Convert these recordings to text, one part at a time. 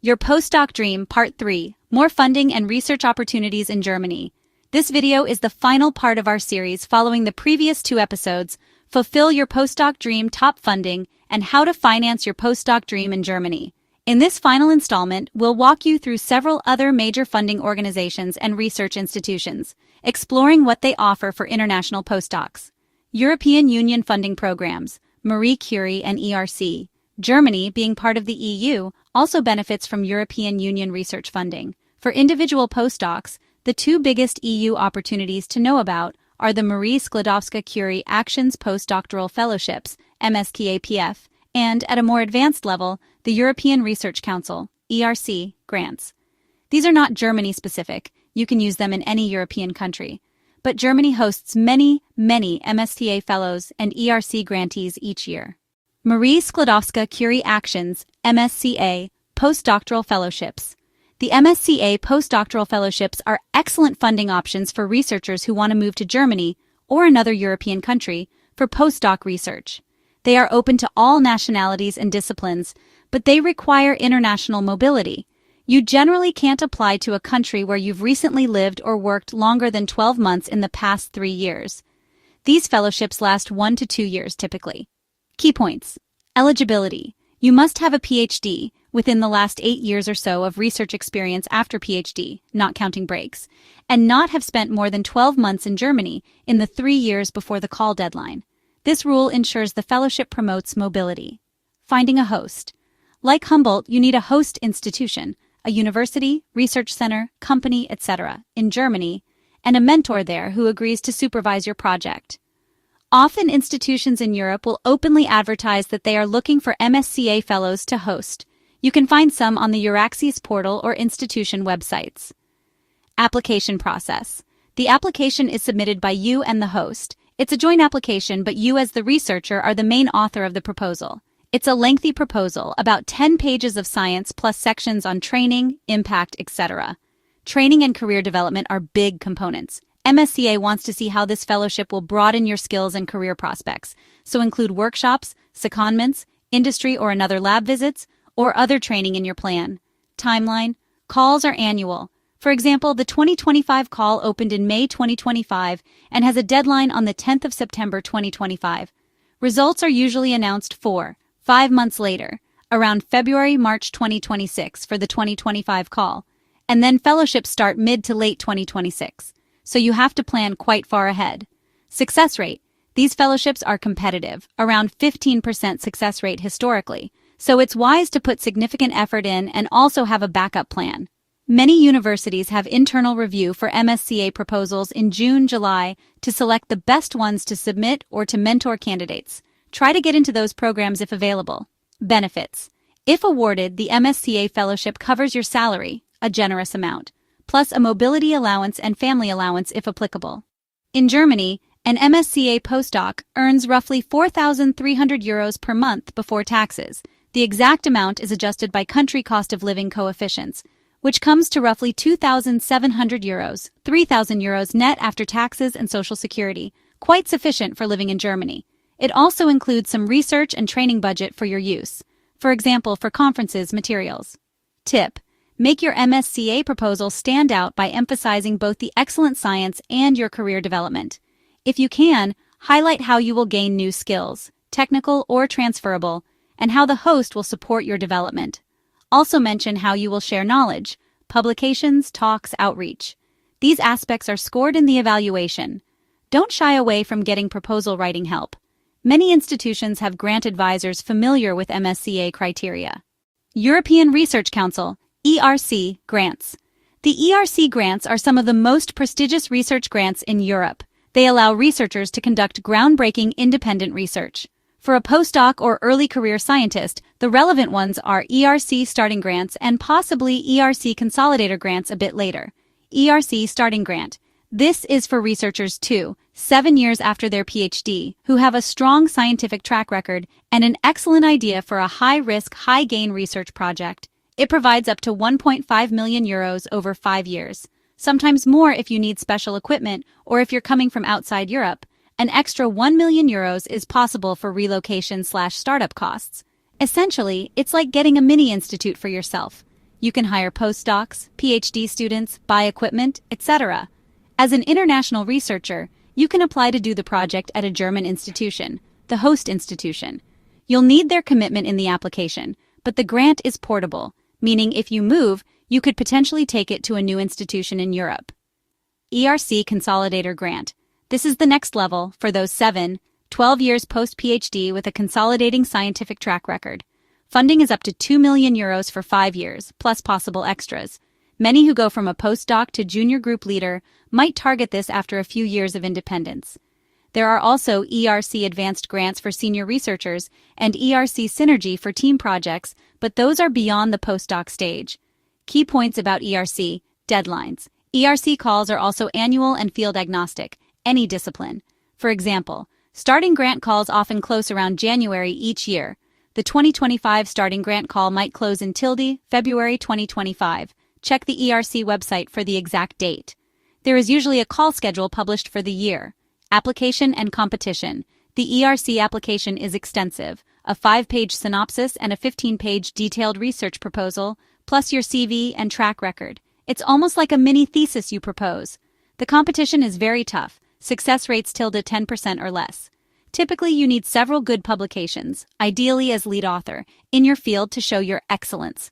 Your Postdoc Dream Part 3, More Funding and Research Opportunities in Germany. This video is the final part of our series following the previous 2 episodes, Fulfill Your Postdoc Dream Top Funding and How to Finance Your Postdoc Dream in Germany. In this final installment, we'll walk you through several other major funding organizations and research institutions, exploring what they offer for international postdocs. European Union funding programs, Marie Curie and ERC. Germany, being part of the EU, also benefits from European Union research funding. For individual postdocs, the 2 biggest EU opportunities to know about are the Marie Sklodowska-Curie Actions Postdoctoral Fellowships, MSCA, and, at a more advanced level, the European Research Council, ERC, grants. These are not Germany-specific. You can use them in any European country. But Germany hosts many MSCA fellows and ERC grantees each year. Marie Sklodowska-Curie Actions, MSCA, Postdoctoral Fellowships. The MSCA postdoctoral fellowships are excellent funding options for researchers who want to move to Germany or another European country for postdoc research. They are open to all nationalities and disciplines, but they require international mobility. You generally can't apply to a country where you've recently lived or worked longer than 12 months in the past 3 years. These fellowships last 1 to 2 years typically. Key points. Eligibility. You must have a PhD within the last 8 years or so of research experience after PhD, not counting breaks, and not have spent more than 12 months in Germany in the 3 years before the call deadline. This rule ensures the fellowship promotes mobility. Finding a host. Like Humboldt, you need a host institution, a university, research center, company, etc., in Germany, and a mentor there who agrees to supervise your project. Often institutions in Europe will openly advertise that they are looking for MSCA fellows to host. You can find some on the Euraxis portal or institution websites. Application process. The application is submitted by you and the host. It's a joint application, but you as the researcher are the main author of the proposal. It's a lengthy proposal, about 10 pages of science plus sections on training, impact, etc. Training and career development are big components. MSCA wants to see how this fellowship will broaden your skills and career prospects, so include workshops, secondments, industry or another lab visits, or other training in your plan. Timeline. Calls are annual. For example, the 2025 call opened in May 2025 and has a deadline on the 10th of September 2025. Results are usually announced 4-5 months later, around February-March 2026 for the 2025 call, and then fellowships start mid to late 2026. So you have to plan quite far ahead. Success rate. These fellowships are competitive, around 15% success rate historically, so it's wise to put significant effort in and also have a backup plan. Many universities have internal review for MSCA proposals in June-July to select the best ones to submit or to mentor candidates. Try to get into those programs if available. Benefits. If awarded, the MSCA fellowship covers your salary, a generous amount, plus a mobility allowance and family allowance if applicable. In Germany, an MSCA postdoc earns roughly 4,300 euros per month before taxes. The exact amount is adjusted by country cost of living coefficients, which comes to roughly 2,700 euros, 3,000 euros net after taxes and social security, quite sufficient for living in Germany. It also includes some research and training budget for your use, for example, for conferences materials. Tip. Make your MSCA proposal stand out by emphasizing both the excellent science and your career development. If you can, highlight how you will gain new skills, technical or transferable, and how the host will support your development. Also mention how you will share knowledge, publications, talks, outreach. These aspects are scored in the evaluation. Don't shy away from getting proposal writing help. Many institutions have grant advisors familiar with MSCA criteria. European Research Council, ERC, grants. The ERC grants are some of the most prestigious research grants in Europe. They allow researchers to conduct groundbreaking independent research. For a postdoc or early career scientist, the relevant ones are ERC starting grants and possibly ERC consolidator grants a bit later. ERC starting grant. This is for researchers 7 years after their PhD, who have a strong scientific track record and an excellent idea for a high-risk, high-gain research project. It provides up to 1.5 million euros over 5 years, sometimes more if you need special equipment or if you're coming from outside Europe. An extra 1 million euros is possible for relocation/startup costs. Essentially, it's like getting a mini institute for yourself. You can hire postdocs, PhD students, buy equipment, etc. As an international researcher, you can apply to do the project at a German institution, the host institution. You'll need their commitment in the application, but the grant is portable, meaning if you move, you could potentially take it to a new institution in Europe. ERC Consolidator Grant. This is the next level for those 7-12 years post-PhD with a consolidating scientific track record. Funding is up to €2 million for 5 years, plus possible extras. Many who go from a postdoc to junior group leader might target this after a few years of independence. There are also ERC Advanced Grants for senior researchers and ERC Synergy for team projects, but those are beyond the postdoc stage. Key points about ERC: deadlines. ERC calls are also annual and field agnostic, any discipline. For example, starting grant calls often close around January each year. The 2025 starting grant call might close in February 2025. Check the ERC website for the exact date. There is usually a call schedule published for the year. Application and competition. The ERC application is extensive, a 5-page synopsis and a 15-page detailed research proposal, plus your CV and track record. It's almost like a mini thesis you propose. The competition is very tough, success rates 10% or less. Typically, you need several good publications, ideally as lead author, in your field to show your excellence.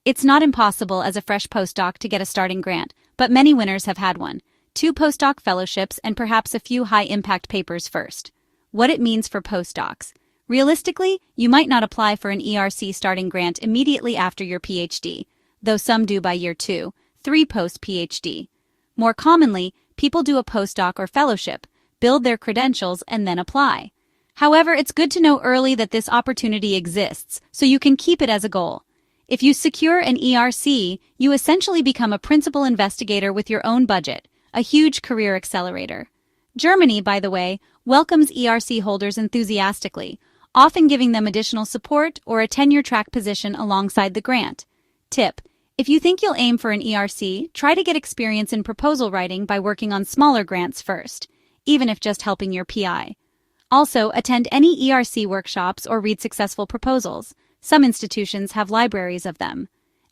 It's not impossible as a fresh postdoc to get a starting grant, but many winners have had one. 2 postdoc fellowships and perhaps a few high-impact papers first. What it means for postdocs. Realistically, you might not apply for an ERC starting grant immediately after your PhD, though some do by year 2, 3 post-PhD. More commonly, people do a postdoc or fellowship, build their credentials, and then apply. However, it's good to know early that this opportunity exists, so you can keep it as a goal. If you secure an ERC, you essentially become a principal investigator with your own budget, a huge career accelerator. Germany, by the way, welcomes ERC holders enthusiastically, often giving them additional support or a tenure-track position alongside the grant. Tip: if you think you'll aim for an ERC, try to get experience in proposal writing by working on smaller grants first, even if just helping your PI. Also, attend any ERC workshops or read successful proposals. Some institutions have libraries of them.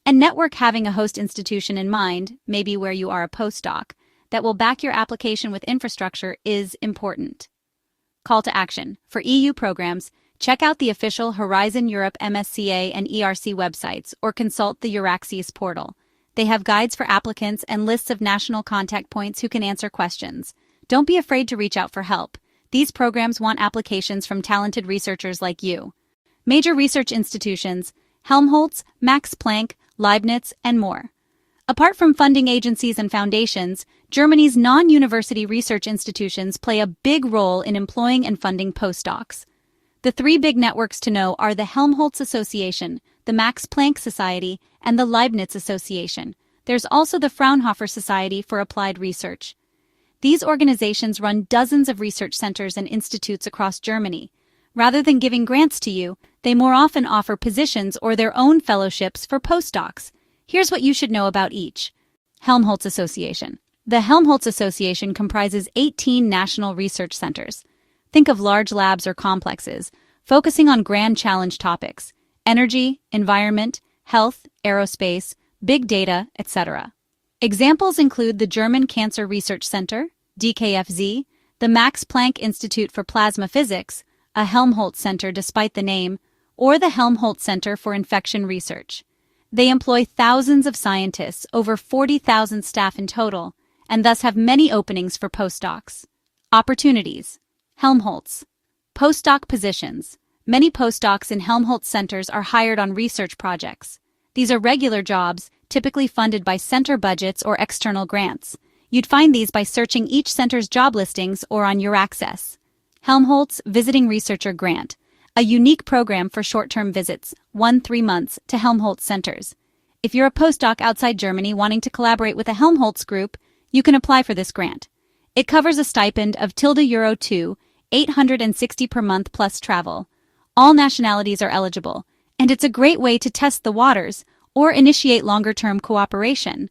And network. Having a host institution in mind, maybe where you are a postdoc, that will back your application with infrastructure is important. Call to action. For EU programs, check out the official Horizon Europe MSCA and ERC websites or consult the Euraxis portal. They have guides for applicants and lists of national contact points who can answer questions. Don't be afraid to reach out for help. These programs want applications from talented researchers like you. Major research institutions: Helmholtz, Max Planck, Leibniz, and more. Apart from funding agencies and foundations, Germany's non-university research institutions play a big role in employing and funding postdocs. The 3 big networks to know are the Helmholtz Association, the Max Planck Society, and the Leibniz Association. There's also the Fraunhofer Society for Applied Research. These organizations run dozens of research centers and institutes across Germany. Rather than giving grants to you, they more often offer positions or their own fellowships for postdocs. Here's what you should know about each. Helmholtz Association. The Helmholtz Association comprises 18 national research centers. Think of large labs or complexes, focusing on grand challenge topics: energy, environment, health, aerospace, big data, etc. Examples include the German Cancer Research Center, DKFZ, the Max Planck Institute for Plasma Physics, a Helmholtz Center despite the name, or the Helmholtz Center for Infection Research. They employ thousands of scientists, over 40,000 staff in total, and thus have many openings for postdocs. Opportunities. Helmholtz. Postdoc positions. Many postdocs in Helmholtz centers are hired on research projects. These are regular jobs, typically funded by center budgets or external grants. You'd find these by searching each center's job listings or on Euraxis. Helmholtz Visiting Researcher Grant, a unique program for short-term visits, 1-3 months, to Helmholtz centers. If you're a postdoc outside Germany wanting to collaborate with a Helmholtz group, you can apply for this grant. It covers a stipend of €2, 860 per month plus travel. All nationalities are eligible, and it's a great way to test the waters or initiate longer-term cooperation.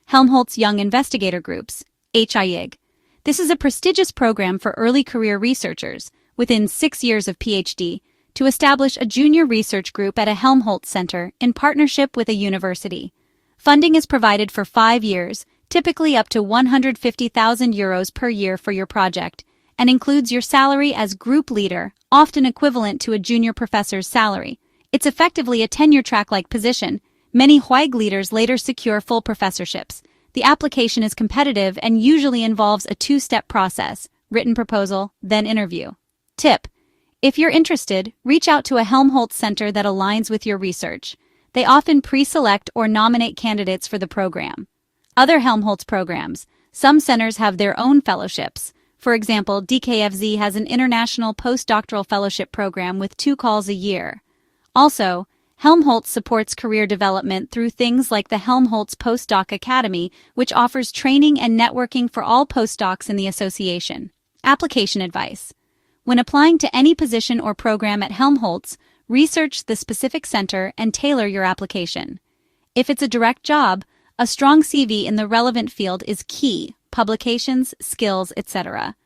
Helmholtz Young Investigator Groups, HIIG. This is a prestigious program for early career researchers, within 6 years of PhD, to establish a junior research group at a Helmholtz center in partnership with a university. Funding is provided for 5 years, typically up to €150,000 per year for your project, and includes your salary as group leader, often equivalent to a junior professor's salary. It's effectively a tenure-track-like position. Many Huyg leaders later secure full professorships. The application is competitive and usually involves a 2-step process: written proposal, then interview. Tip: if you're interested, reach out to a Helmholtz center that aligns with your research. They often pre-select or nominate candidates for the program. Other Helmholtz programs: some centers have their own fellowships. For example, DKFZ has an international postdoctoral fellowship program with 2 calls a year. Also, Helmholtz supports career development through things like the Helmholtz Postdoc Academy, which offers training and networking for all postdocs in the association. Application advice: when applying to any position or program at Helmholtz, research the specific center and tailor your application. If it's a direct job, a strong CV in the relevant field is key: publications, skills, etc.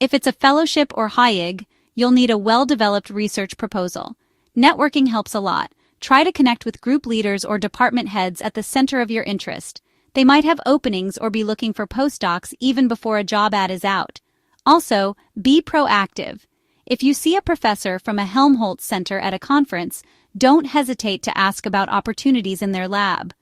If it's a fellowship or Huyg, you'll need a well-developed research proposal. Networking helps a lot. Try to connect with group leaders or department heads at the center of your interest. They might have openings or be looking for postdocs even before a job ad is out. Also, be proactive. If you see a professor from a Helmholtz center at a conference, don't hesitate to ask about opportunities in their lab.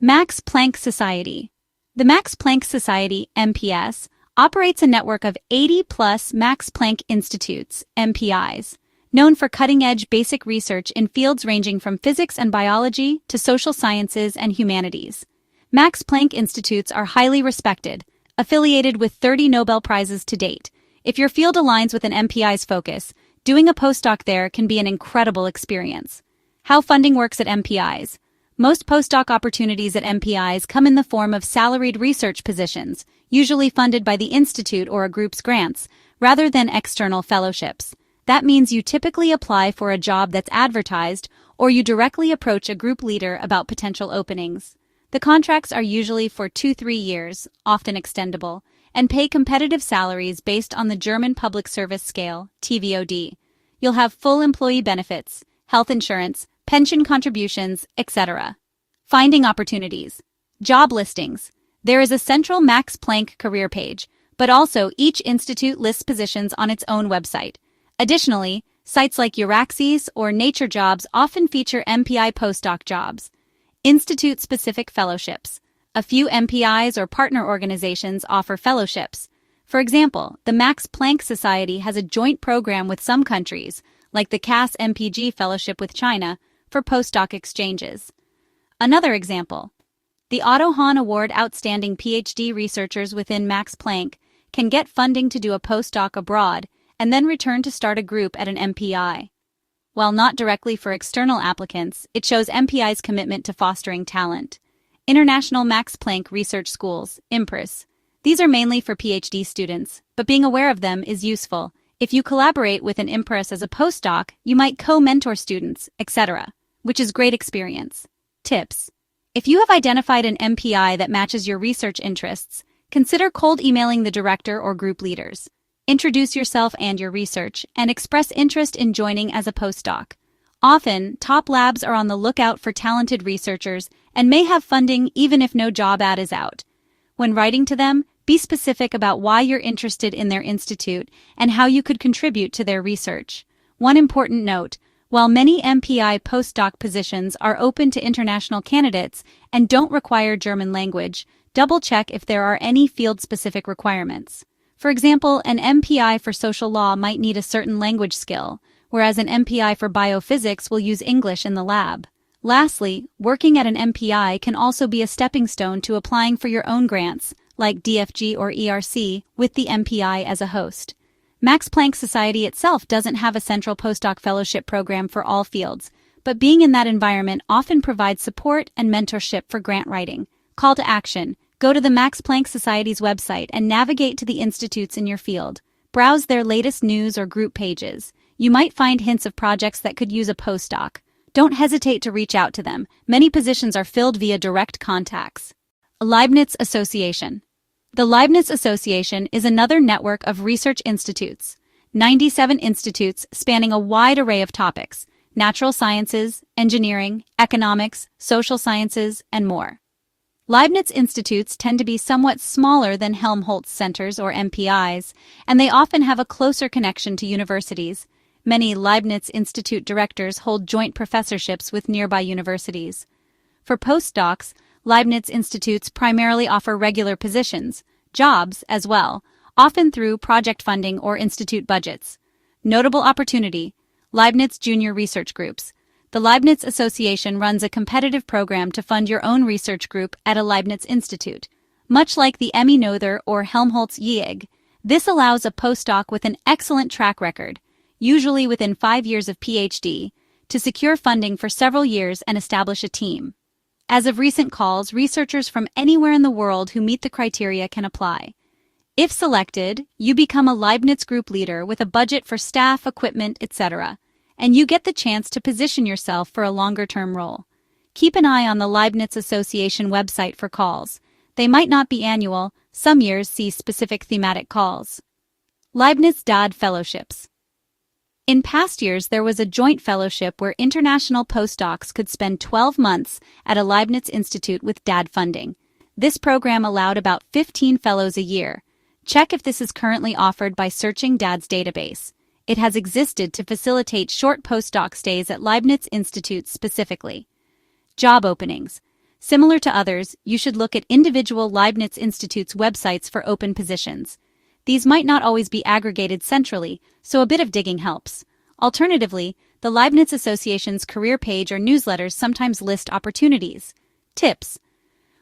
Max Planck Society. The Max Planck Society, MPS, operates a network of 80-plus Max Planck Institutes, MPIs, known for cutting-edge basic research in fields ranging from physics and biology to social sciences and humanities. Max Planck Institutes are highly respected, affiliated with 30 Nobel Prizes to date. If your field aligns with an MPI's focus, doing a postdoc there can be an incredible experience. How funding works at MPIs. Most postdoc opportunities at MPIs come in the form of salaried research positions, usually funded by the institute or a group's grants, rather than external fellowships. That means you typically apply for a job that's advertised, or you directly approach a group leader about potential openings. The contracts are usually for 2-3 years, often extendable, and pay competitive salaries based on the German Public Service Scale, TVOD. You'll have full employee benefits, health insurance, pension contributions, etc. Finding opportunities. Job listings. There is a central Max Planck career page, but also each institute lists positions on its own website. Additionally, sites like Euraxis or Nature Jobs often feature MPI postdoc jobs. Institute-specific fellowships. A few MPIs or partner organizations offer fellowships. For example, the Max Planck Society has a joint program with some countries, like the CAS MPG Fellowship with China, for postdoc exchanges. Another example, the Otto Hahn Award Outstanding PhD researchers within Max Planck can get funding to do a postdoc abroad and then return to start a group at an MPI. While not directly for external applicants, it shows MPI's commitment to fostering talent. International Max Planck Research Schools, IMPRS. These are mainly for PhD students, but being aware of them is useful. If you collaborate with an IMPRS as a postdoc, you might co-mentor students, etc., which is great experience. Tips. If you have identified an MPI that matches your research interests, consider cold emailing the director or group leaders. Introduce yourself and your research, and express interest in joining as a postdoc. Often, top labs are on the lookout for talented researchers and may have funding even if no job ad is out. When writing to them, be specific about why you're interested in their institute and how you could contribute to their research. One important note, while many MPI postdoc positions are open to international candidates and don't require German language, double-check if there are any field-specific requirements. For example, an MPI for social law might need a certain language skill, whereas an MPI for biophysics will use English in the lab. Lastly, working at an MPI can also be a stepping stone to applying for your own grants, like DFG or ERC, with the MPI as a host. Max Planck Society itself doesn't have a central postdoc fellowship program for all fields, but being in that environment often provides support and mentorship for grant writing. Call to action. Go to the Max Planck Society's website and navigate to the institutes in your field. Browse their latest news or group pages. You might find hints of projects that could use a postdoc. Don't hesitate to reach out to them. Many positions are filled via direct contacts. Leibniz Association. The Leibniz Association is another network of research institutes. 97 institutes spanning a wide array of topics: natural sciences, engineering, economics, social sciences, and more. Leibniz institutes tend to be somewhat smaller than Helmholtz centers or MPIs, and they often have a closer connection to universities. Many Leibniz Institute directors hold joint professorships with nearby universities. For postdocs, Leibniz institutes primarily offer regular positions, jobs as well, often through project funding or institute budgets. Notable opportunity: Leibniz Junior Research Groups. The Leibniz Association runs a competitive program to fund your own research group at a Leibniz Institute. Much like the Emmy Noether or Helmholtz YIG, this allows a postdoc with an excellent track record, usually within 5 years of PhD, to secure funding for several years and establish a team. As of recent calls, researchers from anywhere in the world who meet the criteria can apply. If selected, you become a Leibniz group leader with a budget for staff, equipment, etc., and you get the chance to position yourself for a longer-term role. Keep an eye on the Leibniz Association website for calls. They might not be annual, some years see specific thematic calls. Leibniz DAAD Fellowships. In past years, there was a joint fellowship where international postdocs could spend 12 months at a Leibniz Institute with DAAD funding. This program allowed about 15 fellows a year. Check if this is currently offered by searching DAAD's database. It has existed to facilitate short postdoc stays at Leibniz Institutes specifically. Job openings. Similar to others, you should look at individual Leibniz Institutes websites for open positions. These might not always be aggregated centrally, so a bit of digging helps. Alternatively, the Leibniz Association's career page or newsletters sometimes list opportunities. Tips.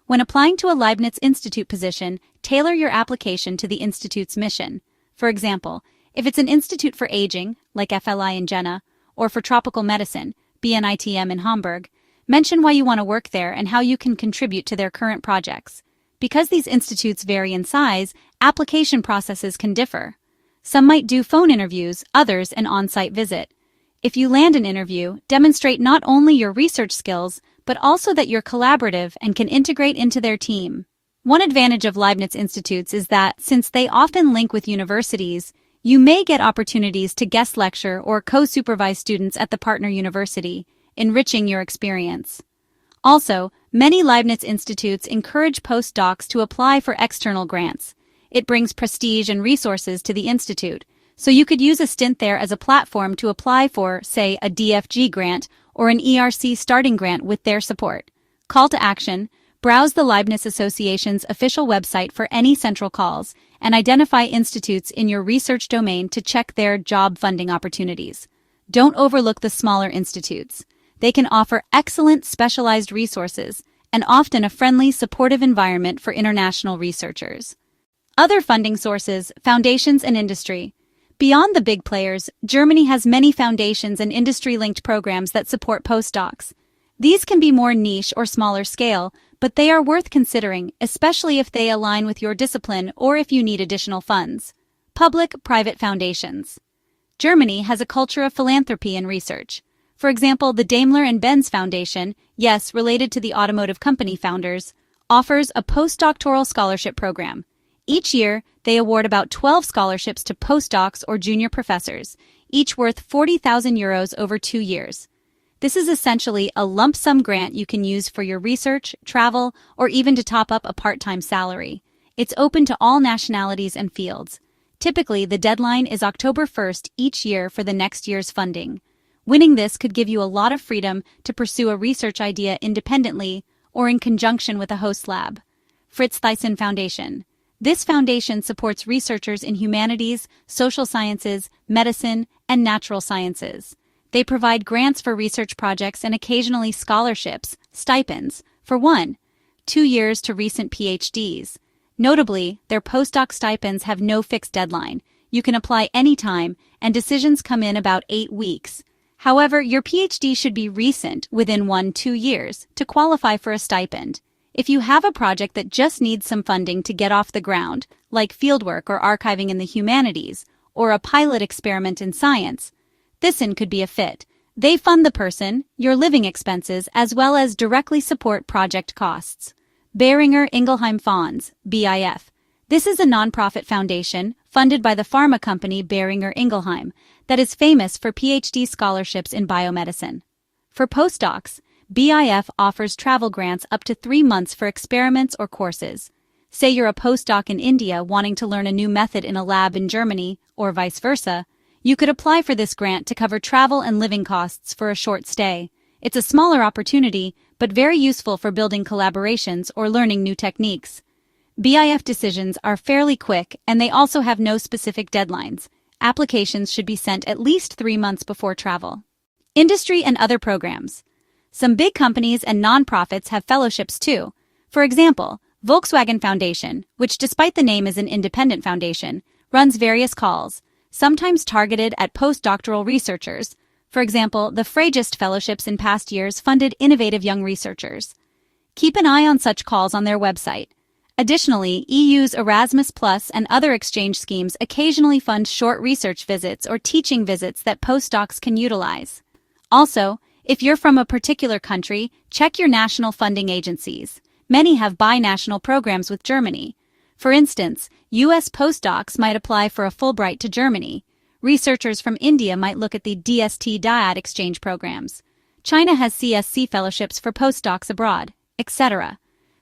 When applying to a Leibniz Institute position, tailor your application to the institute's mission. For example, if it's an institute for aging, like FLI in Jena, or for tropical medicine, BNITM in Hamburg, mention why you want to work there and how you can contribute to their current projects. Because these institutes vary in size, application processes can differ. Some might do phone interviews, others an on-site visit. If you land an interview, demonstrate not only your research skills, but also that you're collaborative and can integrate into their team. One advantage of Leibniz Institutes is that, since they often link with universities, you may get opportunities to guest lecture or co-supervise students at the partner university, enriching your experience. Also, many Leibniz Institutes encourage postdocs to apply for external grants. It brings prestige and resources to the institute, so you could use a stint there as a platform to apply for, say, a DFG grant or an ERC starting grant with their support. Call to action: browse the Leibniz Association's official website for any central calls and identify institutes in your research domain to check their job funding opportunities. Don't overlook the smaller institutes. They can offer excellent specialized resources and often a friendly, supportive environment for international researchers. Other funding sources, foundations and industry. Beyond the big players, Germany has many foundations and industry-linked programs that support postdocs. These can be more niche or smaller scale, but they are worth considering, especially if they align with your discipline or if you need additional funds. Public-private foundations. Germany has a culture of philanthropy and research. For example, the Daimler and Benz Foundation, yes, related to the automotive company founders, offers a postdoctoral scholarship program. Each year, they award about 12 scholarships to postdocs or junior professors, each worth 40,000 euros over 2 years. This is essentially a lump sum grant you can use for your research, travel, or even to top up a part-time salary. It's open to all nationalities and fields. Typically, the deadline is October 1st each year for the next year's funding. Winning this could give you a lot of freedom to pursue a research idea independently or in conjunction with a host lab. Fritz Thyssen Foundation. This foundation supports researchers in humanities, social sciences, medicine, and natural sciences. They provide grants for research projects and occasionally scholarships, stipends, for 1-2 years to recent PhDs. Notably, their postdoc stipends have no fixed deadline. You can apply anytime, and decisions come in about 8 weeks. However, your PhD should be recent, within 1-2 years, to qualify for a stipend. If you have a project that just needs some funding to get off the ground, like fieldwork or archiving in the humanities, or a pilot experiment in science, Thyssen could be a fit. They fund the person, your living expenses, as well as directly support project costs. Boehringer Ingelheim Fonds, BIF. This is a nonprofit foundation funded by the pharma company Boehringer Ingelheim that is famous for PhD scholarships in biomedicine. For postdocs, BIF offers travel grants up to 3 months for experiments or courses. Say you're a postdoc in India wanting to learn a new method in a lab in Germany, or vice versa. You could apply for this grant to cover travel and living costs for a short stay. It's a smaller opportunity, but very useful for building collaborations or learning new techniques. BIF decisions are fairly quick, and they also have no specific deadlines. Applications should be sent at least 3 months before travel. Industry and other programs. Some big companies and nonprofits have fellowships too. For example, Volkswagen Foundation, which despite the name is an independent foundation, runs various calls, sometimes targeted at postdoctoral researchers. For example, the Freigist Fellowships in past years funded innovative young researchers. Keep an eye on such calls on their website. Additionally, EU's Erasmus Plus and other exchange schemes occasionally fund short research visits or teaching visits that postdocs can utilize. Also, if you're from a particular country, check your national funding agencies. Many have binational programs with Germany. For instance, U.S. postdocs might apply for a Fulbright to Germany. Researchers from India might look at the DAAD exchange programs. China has CSC fellowships for postdocs abroad, etc.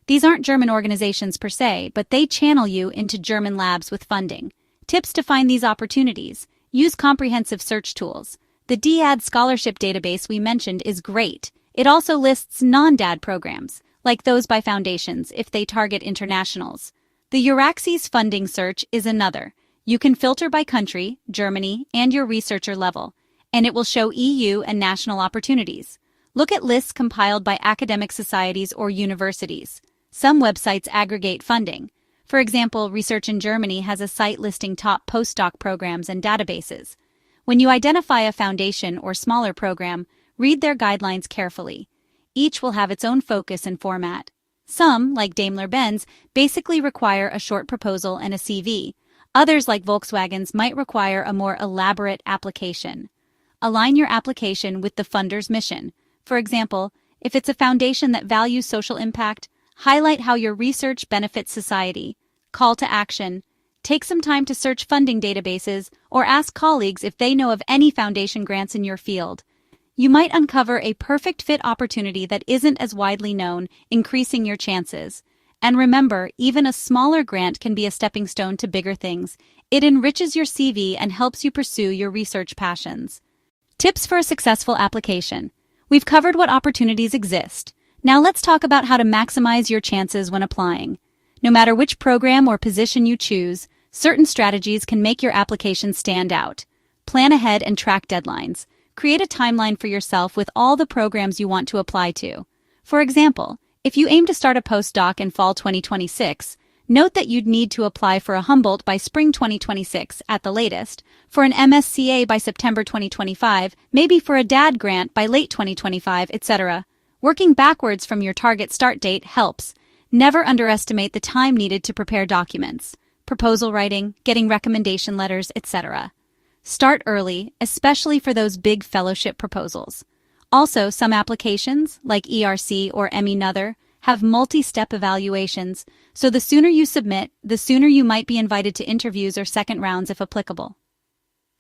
These aren't German organizations per se, but they channel you into German labs with funding. Tips to find these opportunities. Use comprehensive search tools. The DAAD scholarship database we mentioned is great. It also lists non-DAAD programs, like those by foundations if they target internationals. The Euraxis funding search is another. You can filter by country, Germany, and your researcher level, and it will show EU and national opportunities. Look at lists compiled by academic societies or universities. Some websites aggregate funding. For example, Research in Germany has a site listing top postdoc programs and databases. When you identify a foundation or smaller program, read their guidelines carefully. Each will have its own focus and format. Some, like Daimler-Benz, basically require a short proposal and a CV. Others, like Volkswagen's, might require a more elaborate application. Align your application with the funder's mission. For example, if it's a foundation that values social impact, highlight how your research benefits society. Call to action. Take some time to search funding databases or ask colleagues if they know of any foundation grants in your field. You might uncover a perfect fit opportunity that isn't as widely known, increasing your chances. And remember, even a smaller grant can be a stepping stone to bigger things. It enriches your CV and helps you pursue your research passions. Tips for a successful application. We've covered what opportunities exist. Now let's talk about how to maximize your chances when applying. No matter which program or position you choose, certain strategies can make your application stand out. Plan ahead and track deadlines. Create a timeline for yourself with all the programs you want to apply to. For example, if you aim to start a postdoc in fall 2026, note that you'd need to apply for a Humboldt by spring 2026 at the latest, for an MSCA by September 2025, maybe for a DAAD grant by late 2025, etc. Working backwards from your target start date helps. Never underestimate the time needed to prepare documents, proposal writing, getting recommendation letters, etc. Start early, especially for those big fellowship proposals. Also, some applications, like ERC or ME-Nother, have multi-step evaluations, so the sooner you submit, the sooner you might be invited to interviews or second rounds if applicable.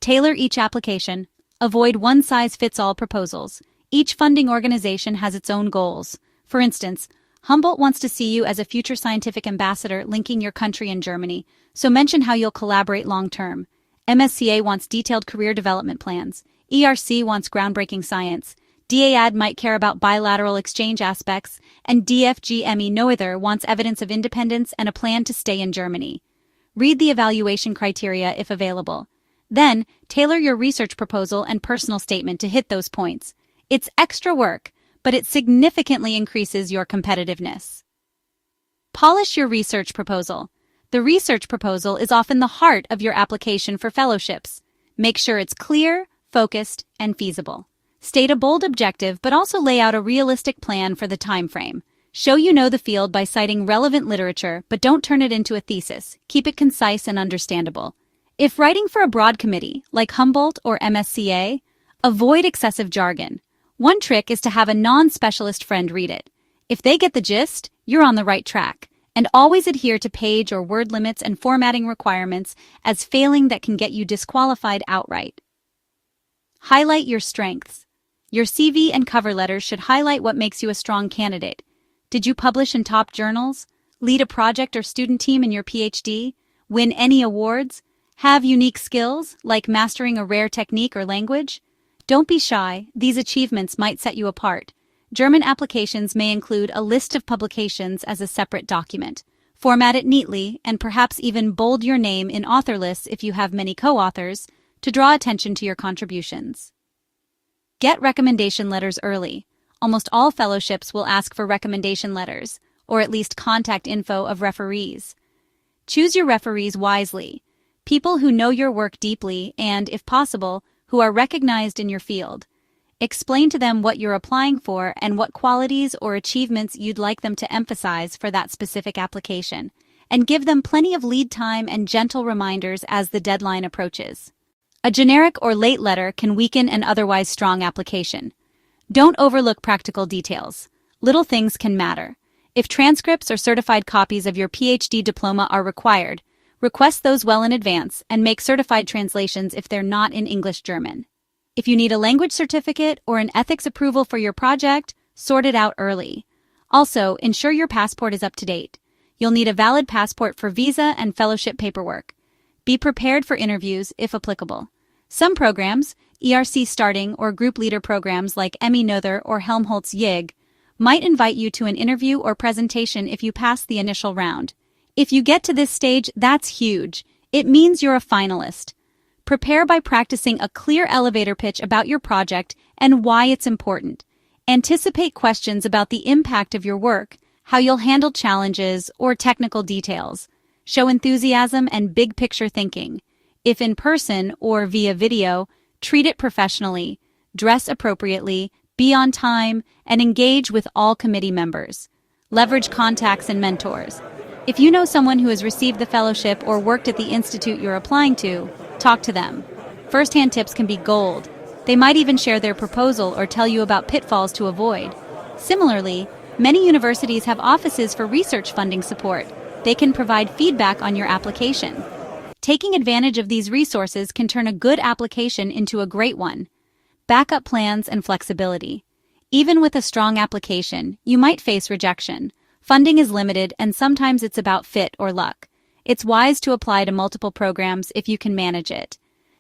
Tailor each application. Avoid one-size-fits-all proposals. Each funding organization has its own goals. For instance, Humboldt wants to see you as a future scientific ambassador linking your country and Germany, so mention how you'll collaborate long-term. MSCA wants detailed career development plans. ERC wants groundbreaking science. DAAD might care about bilateral exchange aspects, and DFG-ME-Nother wants evidence of independence and a plan to stay in Germany. Read the evaluation criteria if available. Then, tailor your research proposal and personal statement to hit those points. It's extra work, but it significantly increases your competitiveness. Polish your research proposal. The research proposal is often the heart of your application for fellowships. Make sure it's clear, focused, and feasible. State a bold objective, but also lay out a realistic plan for the time frame. Show you know the field by citing relevant literature, but don't turn it into a thesis. Keep it concise and understandable. If writing for a broad committee, like Humboldt or MSCA, avoid excessive jargon. One trick is to have a non-specialist friend read it. If they get the gist, you're on the right track. And always adhere to page or word limits and formatting requirements, as failing that can get you disqualified outright. Highlight your strengths. Your CV and cover letters should highlight what makes you a strong candidate. Did you publish in top journals? Lead a project or student team in your PhD? Win any awards? Have unique skills, like mastering a rare technique or language? Don't be shy, these achievements might set you apart. German applications may include a list of publications as a separate document. Format it neatly, and perhaps even bold your name in author lists if you have many co-authors, to draw attention to your contributions. Get recommendation letters early. Almost all fellowships will ask for recommendation letters, or at least contact info of referees. Choose your referees wisely. People who know your work deeply and, if possible, who are recognized in your field. Explain to them what you're applying for and what qualities or achievements you'd like them to emphasize for that specific application, and give them plenty of lead time and gentle reminders as the deadline approaches. A generic or late letter can weaken an otherwise strong application. Don't overlook practical details. Little things can matter. If transcripts or certified copies of your PhD diploma are required, request those well in advance and make certified translations if they're not in English-German. If you need a language certificate or an ethics approval for your project, sort it out early. Also, ensure your passport is up to date. You'll need a valid passport for visa and fellowship paperwork. Be prepared for interviews, if applicable. Some programs, ERC starting or group leader programs like Nother or Helmholtz YIG, might invite you to an interview or presentation if you pass the initial round. If you get to this stage, that's huge. It means you're a finalist. Prepare by practicing a clear elevator pitch about your project and why it's important. Anticipate questions about the impact of your work, how you'll handle challenges, or technical details. Show enthusiasm and big-picture thinking. If in person or via video, treat it professionally, dress appropriately, be on time, and engage with all committee members. Leverage contacts and mentors. If you know someone who has received the fellowship or worked at the institute you're applying to, talk to them. First-hand tips can be gold. They might even share their proposal or tell you about pitfalls to avoid. Similarly, many universities have offices for research funding support. They can provide feedback on your application. Taking advantage of these resources can turn a good application into a great one. Backup plans and flexibility. Even with a strong application, you might face rejection. Funding is limited, and sometimes it's about fit or luck. It's wise to apply to multiple programs if you can manage it.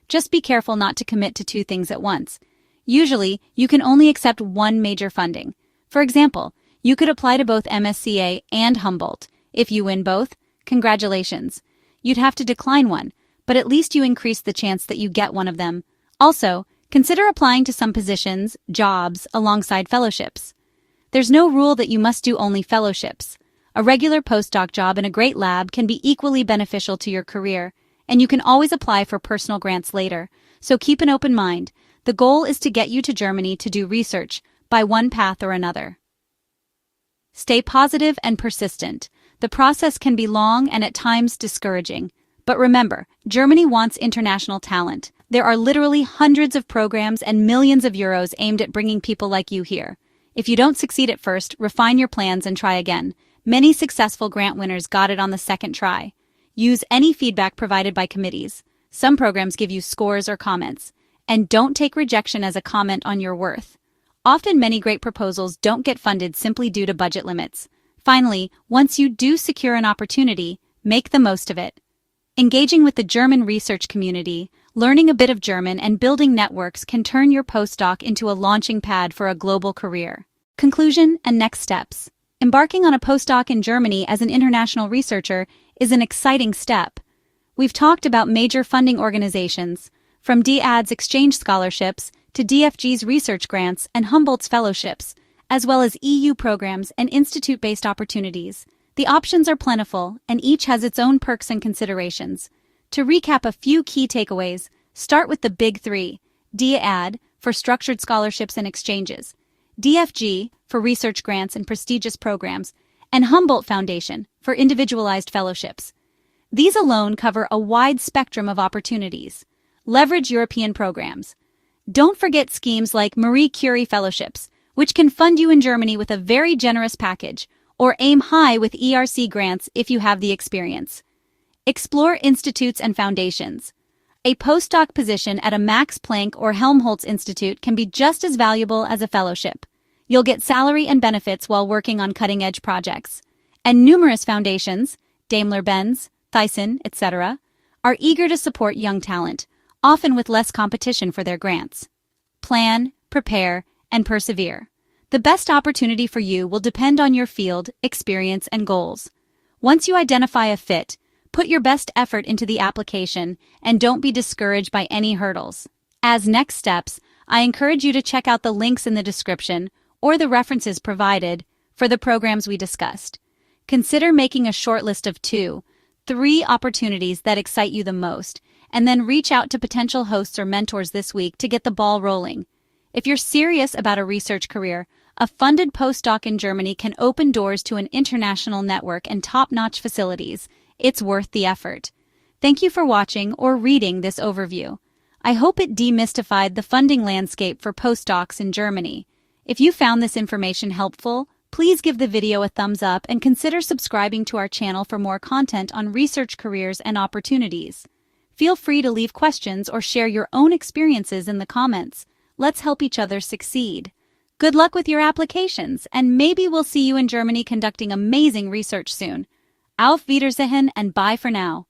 Just be careful not to commit to two things at once. Usually, you can only accept one major funding. For example, you could apply to both MSCA and Humboldt. If you win both, congratulations. You'd have to decline one, but at least you increase the chance that you get one of them. Also, consider applying to some positions, jobs, alongside fellowships. There's no rule that you must do only fellowships. A regular postdoc job in a great lab can be equally beneficial to your career, and you can always apply for personal grants later, so keep an open mind. The goal is to get you to Germany to do research, by one path or another. Stay positive and persistent. The process can be long and at times discouraging. But remember, Germany wants international talent. There are literally hundreds of programs and millions of euros aimed at bringing people like you here. If you don't succeed at first, refine your plans and try again. Many successful grant winners got it on the second try. Use any feedback provided by committees. Some programs give you scores or comments. And don't take rejection as a comment on your worth. Often many great proposals don't get funded simply due to budget limits. Finally, once you do secure an opportunity, make the most of it. Engaging with the German research community, learning a bit of German, and building networks can turn your postdoc into a launching pad for a global career. Conclusion and next steps. Embarking on a postdoc in Germany as an international researcher is an exciting step. We've talked about major funding organizations, from DAAD's exchange scholarships to DFG's research grants and Humboldt's fellowships, as well as EU programs and institute-based opportunities. The options are plentiful, and each has its own perks and considerations. To recap a few key takeaways, start with the big three: DAAD for structured scholarships and exchanges, DFG for research grants and prestigious programs, and Humboldt Foundation for individualized fellowships. These alone cover a wide spectrum of opportunities. Leverage European programs. Don't forget schemes like Marie Curie fellowships, which can fund you in Germany with a very generous package, or aim high with ERC grants if you have the experience. Explore institutes and foundations. A postdoc position at a Max Planck or Helmholtz institute can be just as valuable as a fellowship. You'll get salary and benefits while working on cutting-edge projects. And numerous foundations, Daimler-Benz, Thyssen, etc., are eager to support young talent, often with less competition for their grants. Plan, prepare, and persevere. The best opportunity for you will depend on your field, experience, and goals. Once you identify a fit, put your best effort into the application and don't be discouraged by any hurdles. As next steps, I encourage you to check out the links in the description or the references provided for the programs we discussed. Consider making a short list of 2-3 opportunities that excite you the most, and then reach out to potential hosts or mentors this week to get the ball rolling. If you're serious about a research career, a funded postdoc in Germany can open doors to an international network and top-notch facilities. It's worth the effort. Thank you for watching or reading this overview. I hope it demystified the funding landscape for postdocs in Germany. If you found this information helpful, please give the video a thumbs up and consider subscribing to our channel for more content on research careers and opportunities. Feel free to leave questions or share your own experiences in the comments. Let's help each other succeed. Good luck with your applications, and maybe we'll see you in Germany conducting amazing research soon. Auf Wiedersehen and bye for now.